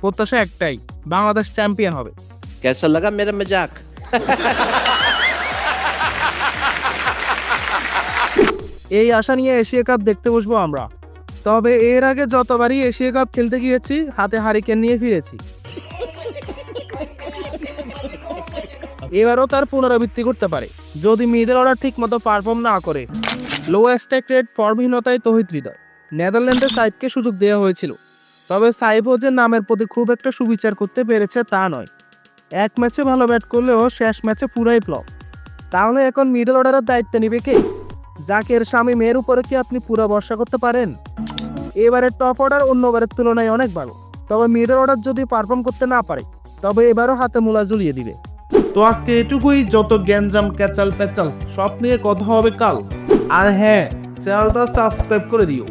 প্রত্যাশা একটাই, বাংলাদেশ চ্যাম্পিয়ন হবে। कैसा लगा मेरा मजाक? এই আশা নিয়ে এশিয়া কাপ দেখতে বসবো আমরা। তবে এর আগে যতবারই এশিয়া কাপ খেলতে গিয়েছি হাতে হারিকেন নিয়ে ফিরেছি। এবারও তার পুনরাবৃত্তি করতে পারে যদি মিডল অর্ডার ঠিক মতো পারফর্ম না করে। লো এক্সপেক্টেড ফর্মহীনতায় তৌহিদ হৃদয়। নেদারল্যান্ডের সাইফকে সুযোগ দেওয়া হয়েছিল, তবে সাইফও যে নামের প্রতি খুব একটা সুবিচার করতে পেরেছে তা নয়। এক ম্যাচে ভালো ব্যাট করলেও শেষ ম্যাচে পুরাই ফ্লপ। তাহলে এখন মিডল অর্ডারের দায়িত্ব নিবে কে? জাকের শামীমের উপরে কি আপনি পুরো ভরসা করতে পারেন? এবারের টপ অর্ডার অন্যবারের তুলনায় অনেক ভালো, তবে মিডল অর্ডার যদি পারফর্ম করতে না পারে তবে এবারও হাতে মূলা ঝুলিয়ে দিবে। তো আজকে এটুকুই, যত গ্যাঞ্জাম ক্যাচাল প্যাচাল সব নিয়ে কথা হবে কাল। আর হ্যাঁ, চ্যানেলটা সাবস্ক্রাইব করে দিও।